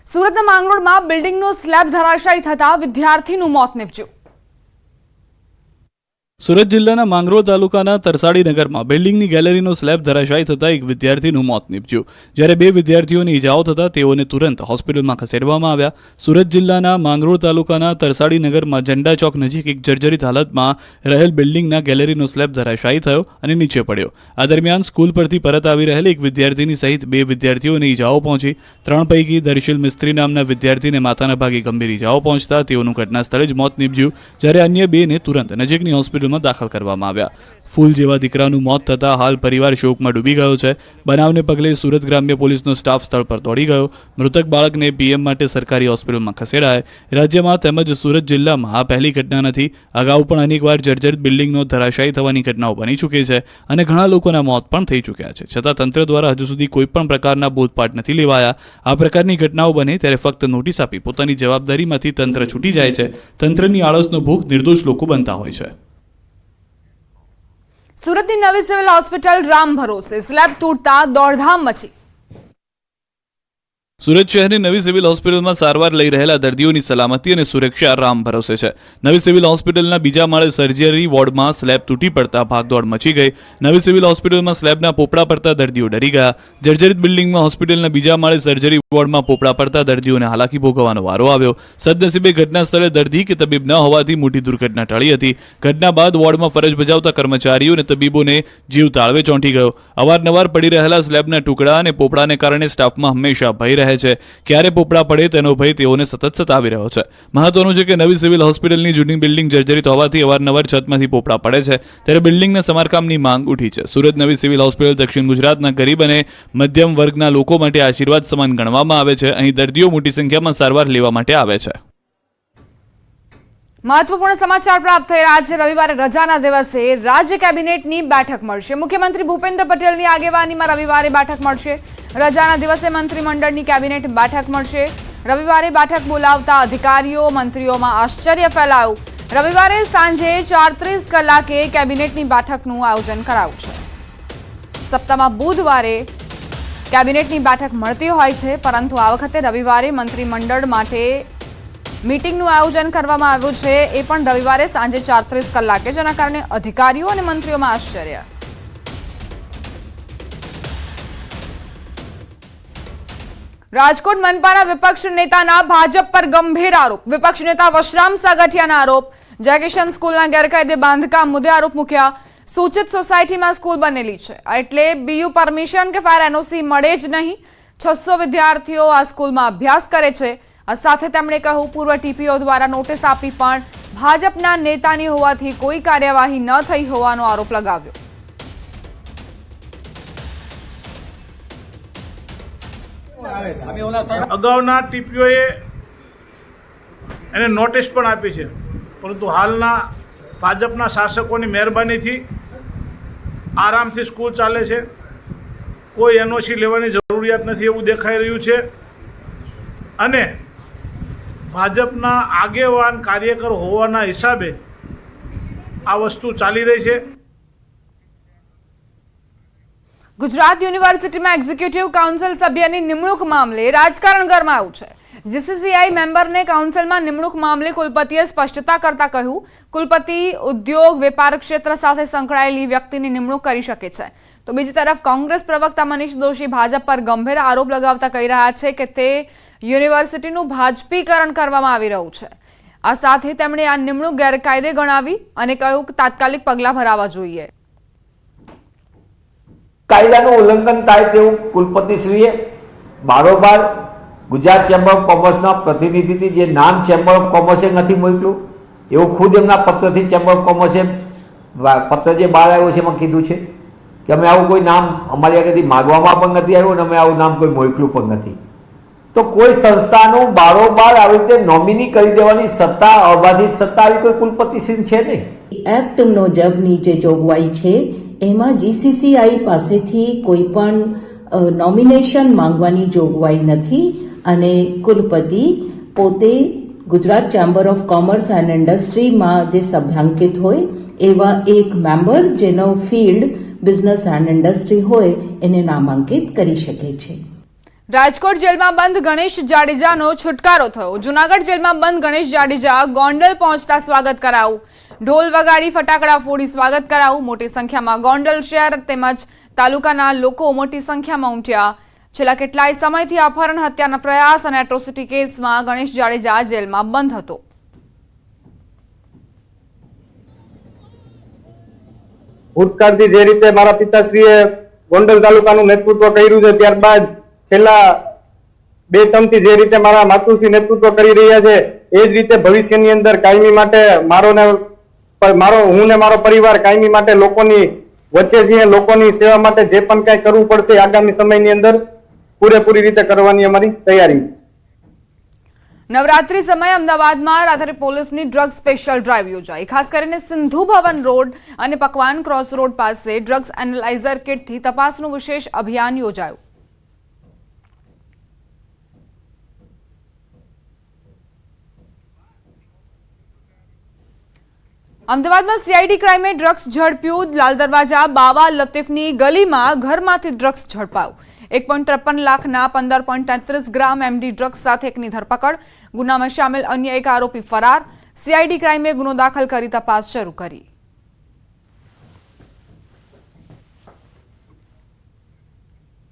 સુરતના માંગરોળમાં બિલ્ડિંગનો સ્લેબ ધરાશાયી થતા વિદ્યાર્થીનું મોત નીપજ્યું। સુરત જિલ્લાના માંગરોળ તાલુકાના તરસાડી નગરમાં બિલ્ડિંગની ગેલેરીનો સ્લેબ ધરાશાયી થતા એક વિદ્યાર્થીનું મોત નીપજ્યું, જ્યારે બે વિદ્યાર્થીઓને ઈજાઓ થતા તેઓને તુરંત હોસ્પિટલમાં ખસેડવામાં આવ્યા। સુરત જિલ્લાના માંગરોળ તાલુકાના તરસાડી નગરમાં ઝંડા ચોક નજીક એક જર્જરિત હાલતમાં રહેલ બિલ્ડિંગના ગેલેરીનો સ્લેબ ધરાશાયી થયો અને નીચે પડ્યો। આ દરમિયાન સ્કૂલ પરથી પરત આવી રહેલ એક વિદ્યાર્થીની સહિત બે વિદ્યાર્થીઓને ઈજાઓ પહોંચી। ત્રણ પૈકી દર્શિલ મિસ્ત્રી નામના વિદ્યાર્થીને માથાના ભાગે ગંભીર ઈજાઓ પહોંચતા તેઓનું ઘટના સ્થળે જ મોત નીપજ્યું, જ્યારે અન્ય બેને તુરંત નજીકની હોસ્પિટલ દાખલ કરવામાં આવ્યા। ફૂલ જેવા દીકરાનું મોત થતા હાલ પરિવાર શોકમાં ડૂબી ગયો છે। બનાવને પગલે સુરત ગ્રામ્ય પોલીસનો સ્ટાફ સ્થળ પર દોડી ગયો। મૃતક બાળકને પીએમ માટે સરકારી હોસ્પિટલમાં ખસેડાય। રાજ્યમાં તેમજ સુરત જિલ્લામાં આ પહેલી ઘટના નથી। અગાઉ પણ અનેકવાર જર્જરિત બિલ્ડિંગનો ધરાશાયી થવાની ઘટનાઓ બની ચૂકી છે અને ઘણા લોકોના મોત પણ થઈ ચૂક્યા છે, છતાં તંત્ર દ્વારા હજુ સુધી કોઈ પણ પ્રકારના બોધપાઠ નથી લેવાયા। આ પ્રકારની ઘટનાઓ બને ત્યારે ફક્ત નોટિસ આપી પોતાની જવાબદારીમાંથી તંત્ર છૂટી જાય છે। તંત્રની આળસનો ભોગ નિર્દોષ લોકો બનતા હોય છે। સુરતની નવી સિવિલ હોસ્પિટલ રામ ભરોસે સ્લેબ તૂટતા દોડધામ મચી। સુરત શહેરની નવી સિવિલ હોસ્પિટલમાં સારવાર લઈ રહેલા દર્દીઓની સલામતી અને સુરક્ષા રામ ભરોસે છે। નવી સિવિલ હોસ્પિટલના બીજા માળે સર્જરી વોર્ડમાં સ્લેબ તૂટી પડતા ભાગદોડ મચી ગઈ। નવી સિવિલ હોસ્પિટલમાં સ્લેબના પોપડા પડતા દર્દીઓ ડરી ગયા। જર્જરિત બિલ્ડિંગમાં હોસ્પિટલના બીજા માળે સર્જરી વોર્ડમાં પોપડા પડતા દર્દીઓને હાલાકી ભોગવવાનો વારો આવ્યો। સદનસીબે ઘટના સ્થળે દર્દી કે તબીબ ન હોવાથી મોટી દુર્ઘટના ટળી હતી। ઘટના બાદ વોર્ડમાં ફરજ બજાવતા કર્મચારીઓ અને તબીબોને જીવ તાળવે ચોંટી ગયો। અવારનવાર પડી રહેલા સ્લેબના ટુકડા અને પોપડાને કારણે સ્ટાફમાં હંમેશા ભય રહે છે। ક્યારે પોપડા પડે તેનો ભય તેઓને સતત સતાવી રહ્યો છે। મહત્વનું છે કે નવી સિવિલ હોસ્પિટલની જૂની બિલ્ડિંગ જર્જરિત હોવાથી અવારનવાર છતમાંથી પોપડા પડે છે, ત્યારે બિલ્ડિંગના સમારકામની માંગ ઉઠી છે। સુરત નવી સિવિલ હોસ્પિટલ દક્ષિણ ગુજરાતના ગરીબ અને મધ્યમ વર્ગના લોકો માટે આશીર્વાદ સમાન ગણવામાં આવે છે। અહીં દર્દીઓ મોટી સંખ્યામાં સારવાર લેવા માટે આવે છે। મહત્વપૂર્ણ સમાચાર પ્રાપ્ત થઈ રહ્યા છે। રવિવારે રજાના દિવસે રાજ્ય કેબિનેટની બેઠક મળશે। મુખ્યમંત્રી ભૂપેન્દ્ર પટેલની આગેવાનીમાં રવિવારે બેઠક મળશે। રજાના દિવસે મંત્રીમંડળની કેબિનેટ બેઠક મળશે। રવિવારે બેઠક બોલાવતા અધિકારીઓ મંત્રીઓમાં આશ્ચર્ય ફેલાયું। રવિવારે સાંજે 4:30 કલાકે કેબિનેટની બેઠકનું આયોજન કરાયું છે। સપ્તાહમાં બુધવારે કેબિનેટની બેઠક મળતી હોય છે, પરંતુ આ વખતે રવિવારે મંત્રીમંડળ માટે મીટિંગનું આયોજન કરવામાં આવ્યું છે, એ પણ રવિવારે સાંજે 4:30 કલાકે, જેના કારણે અધિકારીઓ અને મંત્રીઓમાં આશ્ચર્ય। રાજકોટ મનપાના વિપક્ષ નેતાના ભાજપ પર ગંભીર આરોપ। વિપક્ષ નેતા વશરામ સાગઠિયાના આરોપ। જયકિશન સ્કૂલના ગેરકાયદે બાંધકામ મુદ્દે આરોપ મૂક્યા। સૂચિત સોસાયટીમાં સ્કૂલ બનેલી છે, એટલે બીયુ પરમિશન કે ફાયર એનઓસી મળે જ નહીં। 600 વિદ્યાર્થીઓ આ સ્કૂલમાં અભ્યાસ કરે છે। આ સાથે તેમણે કહ્યું, પૂર્વ ટીપીઓ દ્વારા નોટિસ આપી પણ ભાજપના નેતાની હોવાથી કોઈ કાર્યવાહી ન થઈ હોવાનો આરોપ લગાવ્યો। અગાઉના ટીપીઓએ એને નોટિસ પણ આપી છે, પરંતુ હાલના ભાજપના શાસકોની મહેરબાનીથી આરામથી સ્કૂલ ચાલે છે। કોઈ એનઓસી લેવાની જરૂરિયાત નથી એવું દેખાઈ રહ્યું છે અને ભાજપના આગેવાન કાર્યકર હોવાના હિસાબે આ વસ્તુ ચાલી રહી છે। ગુજરાત યુનિવર્સિટીમાં એક્ઝિક્યુટિવ કાઉન્સિલ સભ્યની નિમણૂક મામલે રાજકારણ ગરમાયું છે। જીસીસીઆઈ મેમ્બરને કાઉન્સિલમાં નિમણૂક મામલે કુલપતિએ સ્પષ્ટતા કરતા કહ્યું, કુલપતિ ઉદ્યોગ વેપાર ક્ષેત્ર સાથે સંકળાયેલી વ્યક્તિની નિમણૂક કરી શકે છે। તો બીજી તરફ કોંગ્રેસ પ્રવક્તા મનીષ દોશી ભાજપ પર ગંભીર આરોપ લગાવતા કહી રહ્યા છે કે તે યુનિવર્સિટીનું ભાજપીકરણ કરવામાં આવી રહ્યું છે। આ સાથે તેમણે આ નિમણૂક ગેરકાયદે ગણાવી અને કહ્યું કે તાત્કાલિક પગલાં ભરાવા જોઈએ। કાયદાનું ઉલ્લંઘન થાય તેવું કુલપતિશ્રીએ બારોબાર ગુજરાત ચેમ્બર ઓફ કોમર્સના પ્રતિનિધિથી જે નામ ચેમ્બર ઓફ કોમર્સે નથી મોકલ્યું, એવું ખુદ એમના પત્રથી ચેમ્બર ઓફ કોમર્સે પત્ર જે બહાર આવ્યો છે એમાં કીધું છે કે અમે આવું કોઈ નામ અમારી આગળથી માગવામાં પણ નથી આવ્યું અને અમે આવું નામ કોઈ મોકલ્યું પણ નથી। તો કોઈ સંસ્થાનું બારોબાર આવી રીતે નોમિની કરી દેવાની સત્તા, અબાધિત સત્તા આવી કોઈ કુલપતિશ્રી છે નહીં। એક્ટ મુજબની જે જોગવાઈ છે એમાં જીસીસીઆઈ પાસેથી કોઈ પણ નોમિનેશન માંગવાની જોગવાઈ નથી અને કુલપતિ પોતે Gujarat chamber of commerce and ઇન્ડસ્ટ્રીમાં જે સભ્યાંકિત હોય એવા એક મેમ્બર જેનો ફિલ્ડ બિઝનેસ એન્ડ ઇન્ડસ્ટ્રી હોય એને નામાંકિત કરી શકે છે। રાજકોટ જેલમાં બંધ ગણેશ જાડેજાનો છુટકારો થયો. જૂનાગઢ જેલમાં બંધ ગણેશ જાડેજા ગોંડલ પહોંચતા સ્વાગત કરાયું. ઢોલ વગાડી ફટાકડા ફોડી સ્વાગત કરાયું. મોટી સંખ્યામાં ગોંડલ શહેર તેમજ તાલુકાના લોકો મોટી સંખ્યામાં ઉમટ્યા. છેલ્લા કેટલાય સમયથી અપહરણ, હત્યાના પ્રયાસ અને એટ્રોસિટી કેસમાં ગણેશ જાડેજા જેલમાં બંધ હતો. ભૂતકાળથી જે રીતે મારા પિતાશ્રીએ ગોંડલ તાલુકાનું નેતૃત્વ કર્યું છે, ત્યારબાદ છેલ્લા 2-3 થી જે રીતે મારા માતુશ્રી નેતૃત્વ કરી રહ્યા છે, એ જ રીતે ભવિષ્યની અંદર કાયમી માટે હું ને મારો પરિવાર કાયમી માટે લોકોની વચ્ચે છીએ. લોકોની સેવા માટે જે પણ કઈ કરવું પડશે આગામી સમયની અંદર પૂરેપૂરી રીતે કરવાની અમારી તૈયારી. નવરાત્રી સમયે અમદાવાદમાં રાત્રે પોલીસની ડ્રગ સ્પેશિયલ ડ્રાઈવ યોજાઈ. ખાસ કરીને સિંધુ ભવન રોડ અને પકવાન ક્રોસ રોડ પાસે ડ્રગ્સ એનાલાઇઝર કિટથી તપાસનું વિશેષ અભિયાન યોજાયું. અમદાવાદમાં સીઆઈડી ક્રાઇમે ડ્રગ્સ ઝડપ્યું. લાલ દરવાજા બાવા લતીફની ગલીમાં ઘરમાંથી ડ્રગ્સ ઝડપાયું. 1.53 લાખના 15.33 ગ્રામ એમડી ડ્રગ્સ સાથે એકની ધરપકડ. ગુનામાં સામેલ અન્ય એક આરોપી ફરાર. સીઆઈડી ક્રાઇમે ગુનો દાખલ કરી તપાસ શરૂ કરી.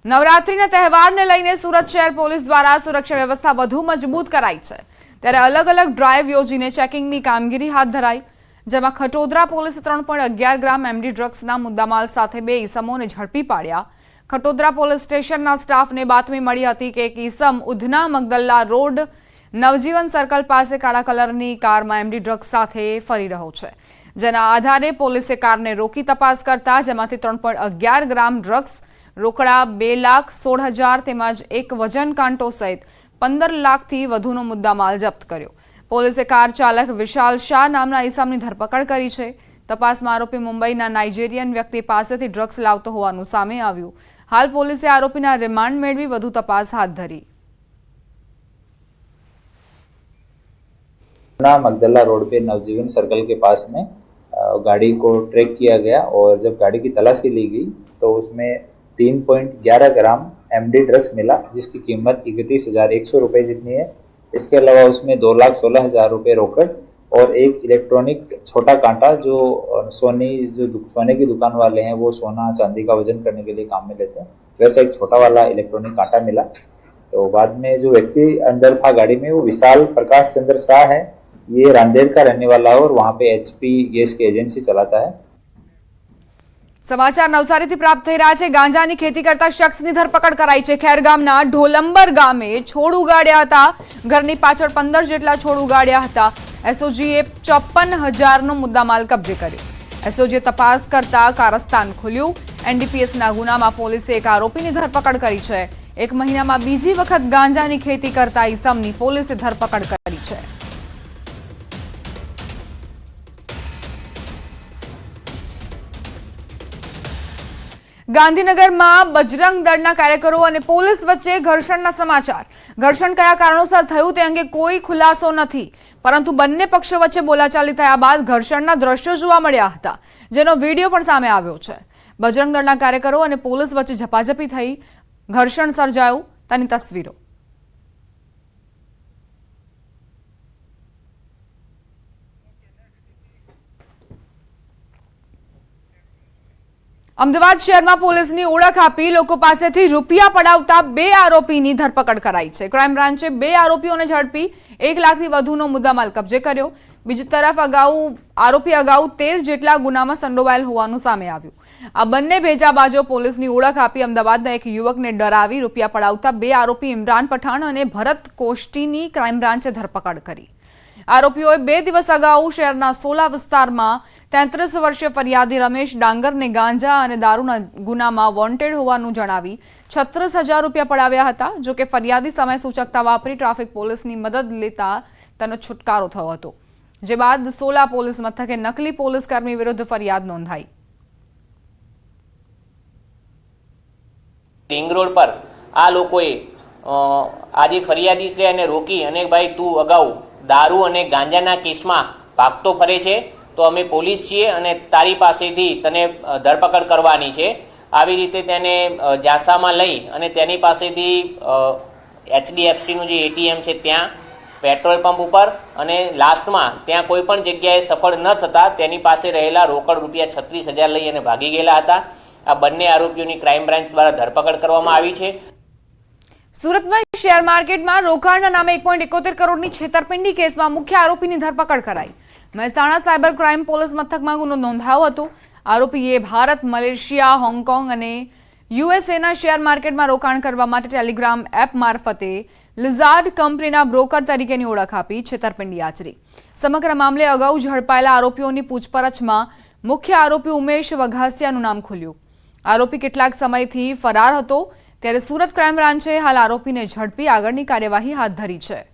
નવરાત્રીના તહેવારને લઈને સુરત શહેર પોલીસ દ્વારા સુરક્ષા વ્યવસ્થા વધુ મજબૂત કરાઈ છે. ત્યારે અલગ અલગ ડ્રાઈવ યોજીને ચેકિંગની કામગીરી હાથ ધરાઈ, જેમાં ખટોદરા પોલીસે 3.11 ગ્રામ એમડી ડ્રગ્સના મુદ્દામાલ સાથે 2 ઈસમોને ઝડપી પાડ્યા. ખટોદરા પોલીસ સ્ટેશનના સ્ટાફને બાતમી મળી હતી કે એક ઈસમ ઉધના મગદલ્લા રોડ નવજીવન સર્કલ પાસે કાળા કલરની કારમાં એમડી ડ્રગ્સ સાથે ફરી રહ્યો છે. જેના આધારે પોલીસે કારને રોકી તપાસ કરતા જેમાંથી 3.11 ગ્રામ ડ્રગ્સ, રોકડા 2,16,000 તેમજ એક વજન કાંટો સહિત 15 લાખથી વધુનો મુદ્દામાલ જપ્ત કર્યો. પોલીસે કાર ચાલક વિશાલ શાહ નામના ઈસમની ધરપકડ કરી છે. તપાસમાં આરોપી મુંબઈના નાઇજેરિયન વ્યક્તિ પાસેથી ડ્રગ્સ લાવતો હોવાનું સામે આવ્યું. हाल पुलिस आरोपी रिमांड मेळवी વધુ तपास हाथ धरी. मगदल्ला रोड पे नवजीवन सर्कल के पास में गाड़ी को ट्रैक किया गया और जब गाड़ी की तलाशी ली गई तो उसमें 3.11 ग्राम एमडी ड्रग्स मिला, जिसकी कीमत 31,100 रुपये जितनी है. इसके अलावा उसमें 2,16,000 रुपये रोकड़ और एक इलेक्ट्रॉनिक छोटा कांटा जो सोने की दुकान वाले हैं वो सोना चांदी का वजन करने के लिए काम में लेते हैं, वैसा एक छोटा वाला इलेक्ट्रॉनिक कांटा मिला. तो बाद में जो व्यक्ति अंदर था गाड़ी में वो विशाल प्रकाश चंद्र शाह है. ये रांदेर का रहने वाला है और वहाँ पे एचपी गैस की एजेंसी चलाता है. समाचार नवसारीથી પ્રાપ્ત થઈ રહ્યા છે. ગાંજાની ખેતી કરતા શખ્સની ધરપકડ કરાઈ છે. ખેરગામના ઢોલંબર ગામે છોડ ઉગાડ્યા હતા. ઘરની પાછળ 15 જેટલા છોડ ઉગાડ્યા હતા. એસઓજીએ 54,000નો મુદ્દામાલ કબજે કર્યો. એસઓજીએ તપાસ કરતા કારસ્તાન ખુલ્યું. એનડીપીએસના ગુનામાં પોલીસે એક આરોપીની ધરપકડ કરી છે. એક મહિનામાં બીજી વખત ગાંજાની ખેતી કરતા ઈસમની પોલીસે ધરપકડ કરી છે. ગાંધીનગરમાં બજરંગ દળના કાર્યકરો અને પોલીસ વચ્ચે ઘર્ષણના સમાચાર. ઘર્ષણ કયા કારણોસર થયું તે અંગે કોઈ ખુલાસો નથી, પરંતુ બંને પક્ષો વચ્ચે બોલાચાલી થયા બાદ ઘર્ષણના દ્રશ્યો જોવા મળ્યા હતા, જેનો વિડીયો પણ સામે આવ્યો છે. બજરંગ દળના કાર્યકરો અને પોલીસ વચ્ચે ઝપાઝપી થઈ, ઘર્ષણ સર્જાયું, તેની તસવીરો. અમદાવાદ શહેરમાં પોલીસની ઓળખ આપી લોકો પાસેથી રૂપિયા પડાવતા 2 આરોપીની ધરપકડ કરાઈ છે. ક્રાઇમ બ્રાન્ચે 2 આરોપીઓને ઝડપી 1 લાખથી વધુનો મુદ્દામાલ કબજે કર્યો. બીજી તરફ આરોપી અગાઉ 13 જેટલા ગુનામાં સંડોવાયેલ હોવાનું સામે આવ્યું. આ બંને ભેજાબાજો પોલીસની ઓળખ આપી અમદાવાદના એક યુવકને ડરાવી રૂપિયા પડાવતા 2 આરોપી ઇમરાન પઠાણ અને ભરત કોષ્ટીની ક્રાઇમ બ્રાન્ચે ધરપકડ કરી. આરોપીઓએ 2 દિવસ અગાઉ શહેરના સોલા વિસ્તારમાં 33 વર્ષીય ફરિયાદી રમેશ ડાંગરને ગાંજા અને દારૂના ગુનામાં વોન્ટેડ હોવાનું જણાવી 36,000 રૂપિયા પડાવ્યા હતા. જો કે ફરિયાદી સમય સૂચકતા વાપરી ટ્રાફિક પોલીસની મદદ લેતા તેનો છુટકારો થયો હતો, જે બાદ સોલા પોલીસ મથકે નકલી પોલીસ કર્મી વિરુદ્ધ ફરિયાદ નોંધાઈ. રિંગ રોડ પર આ લોકોએ આજે ફરિયાદીશ્રીને રોકી અને ભાઈ તું અગાઉ દારૂ અને ગાંજાના કેસમાં ભાગતો ફરે છે તો અમે પોલીસ છીએ અને તારી પાસેથી તને ધરપકડ કરવાની છે. આવી રીતે તેને ઝાંસામાં લઈ અને તેની પાસેથી HDFCનું જે ATM છે ત્યાં, પેટ્રોલ પંપ ઉપર અને લાસ્ટમાં ત્યાં કોઈ પણ જગ્યાએ સફળ ન થતાં તેની પાસે રહેલા રોકડ રૂપિયા 36,000 લઈ અને ભાગી ગયેલા હતા. આ બંને આરોપીઓની ક્રાઇમ બ્રાન્ચ દ્વારા ધરપકડ કરવામાં આવી છે. સુરતમાં શેર માર્કેટમાં રોકાણના નામે 1.71 કરોડની છેતરપિંડી કેસમાં મુખ્ય આરોપીની ધરપકડ કરાઈ. મહેસાણા સાયબર ક્રાઇમ પોલીસ મથકમાં ગુનો નોંધાયો હતો. આરોપીએ ભારત, મલેશિયા, હોંગકોંગ અને યુએસએના શેર માર્કેટમાં રોકાણ કરવા માટે ટેલિગ્રામ એપ મારફતે લિઝાર્ડ કંપનીના બ્રોકર તરીકેની ઓળખ આપી છેતરપિંડી આચરી. સમગ્ર મામલે અગાઉ ઝડપાયેલા આરોપીઓની પૂછપરછમાં મુખ્ય આરોપી ઉમેશ વઘાસિયાનું નામ ખુલ્યું. આરોપી કેટલાક સમયથી ફરાર હતો, ત્યારે સુરત ક્રાઇમ બ્રાન્ચે હાલ આરોપીને ઝડપી આગળની કાર્યવાહી હાથ ધરી છે.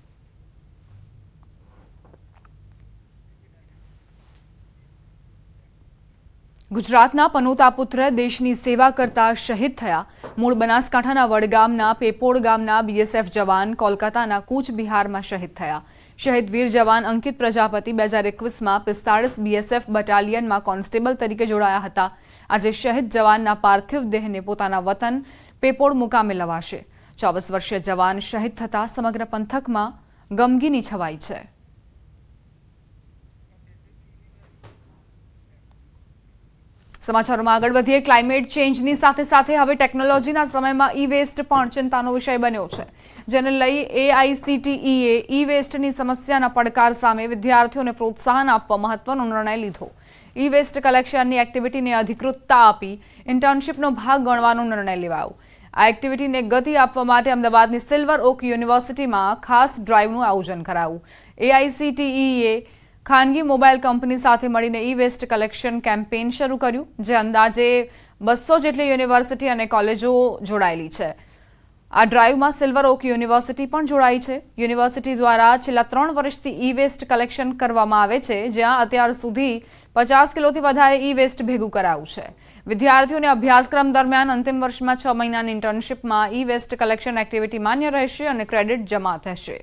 ગુજરાતના પનોતા પુત્ર દેશની સેવા કરતા શહીદ થયા. મૂળ બનાસકાંઠાના વડગામના પેપોડ ગામના BSF જવાન કોલકાતાના કૂચ બિહારમાં શહીદ થયા. શહીદ વીર જવાન અંકિત પ્રજાપતિ 2021માં 45 BSF બટાલિયનમાં કોન્સ્ટેબલ તરીકે જોડાયા હતા. આજે શહીદ જવાનના પાર્થિવ દેહને પોતાના વતન પેપોડ મુકામે લવાશે. 24 વર્ષીય જવાન શહીદ થતા સમગ્ર પંથકમાં ગમગીની છવાઈ છે. સમાચારોમાં આગળ વધીએ. ક્લાઇમેટ ચેન્જની સાથે સાથે હવે ટેકનોલોજીના સમયમાં ઈ વેસ્ટ પણ ચિંતાનો વિષય બન્યો છે, જેને લઈ AICTE ઈ વેસ્ટની સમસ્યાના પડકાર સામે વિદ્યાર્થીઓને પ્રોત્સાહન આપવા મહત્વનો નિર્ણય લીધો. ઈ વેસ્ટ કલેક્શનની એક્ટિવિટીને અધિકૃતતા આપી ઇન્ટર્નશીપનો ભાગ ગણવાનો નિર્ણય લેવાયો. આ એક્ટિવિટીને ગતિ આપવા માટે અમદાવાદની સિલ્વર ઓક યુનિવર્સિટીમાં ખાસ ડ્રાઇવનું આયોજન કરાયું. AICTE ખાનગી મોબાઈલ કંપની સાથે મળીને ઈ વેસ્ટ કલેક્શન કેમ્પેઇન શરૂ કર્યું, જે અંદાજે 200 જેટલી યુનિવર્સિટી અને કોલેજો જોડાયેલી છે. આ ડ્રાઇવમાં સિલ્વર ઓક યુનિવર્સિટી પણ જોડાઈ છે. યુનિવર્સિટી દ્વારા છેલ્લા 3 વર્ષથી ઈ વેસ્ટ કલેક્શન કરવામાં આવે છે, જ્યાં અત્યાર સુધી 50 કિલોથી વધારે ઈ વેસ્ટ ભેગું કરાયું છે. વિદ્યાર્થીઓને અભ્યાસક્રમ દરમિયાન અંતિમ વર્ષમાં 6 મહિનાની ઇન્ટર્નશીપમાં ઈ વેસ્ટ કલેક્શન એક્ટિવિટી માન્ય રહેશે અને ક્રેડિટ જમા થશે.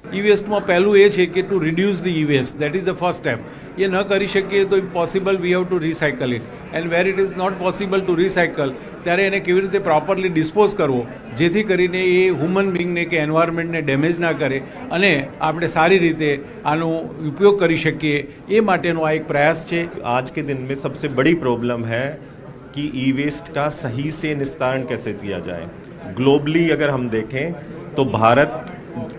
ઈ વેસ્ટમાં પહેલું એ છે કે to reduce the e waste, that is the first step. એ ન કરી શકીએ તો impossible we have to recycle it, and where it is not possible to recycle ત્યારે એને કેવી રીતે પ્રોપરલી ડિસ્પોઝ કરવો, જેથી કરીને એ હ્યુમન બિંગને કે એન્વાયરમેન્ટને ડેમેજ ના કરે અને આપણે સારી રીતે આનો ઉપયોગ કરી શકીએ, એ માટેનો આ એક પ્રયાસ છે. आज के दिन में सबसे बड़ी प्रॉब्लम है कि ई वेस्ट का सही से निस्तारण कैसे किया जाए. ग्लोबली अगर हम देखें तो भारत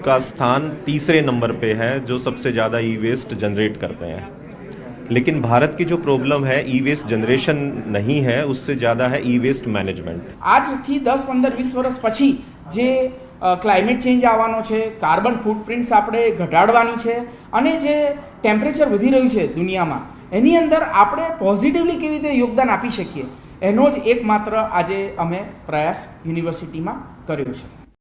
का स्थान 3रे नंबर पे है जो सबसे ज़्यादा ई वेस्ट जनरेट करते हैं. लेकिन भारत की जो प्रॉब्लम है ई वेस्ट जनरेशन नहीं है, उससे ज़्यादा है ई वेस्ट मैनेजमेंट. આજથી 10, 15, 20 વર્ષ પછી જે ક્લાઇમેટ ચેન્જ આવવાનો છે, કાર્બન ફૂટપ્રિન્ટ્સ આપણે ઘટાડવાની છે અને જે ટેમ્પરેચર વધી રહ્યું છે દુનિયામાં, એની અંદર આપણે પોઝિટિવલી કેવી રીતે યોગદાન આપી શકીએ, એનો જ એકમાત્ર આજે અમે પ્રયાસ યુનિવર્સિટીમાં કર્યો છે.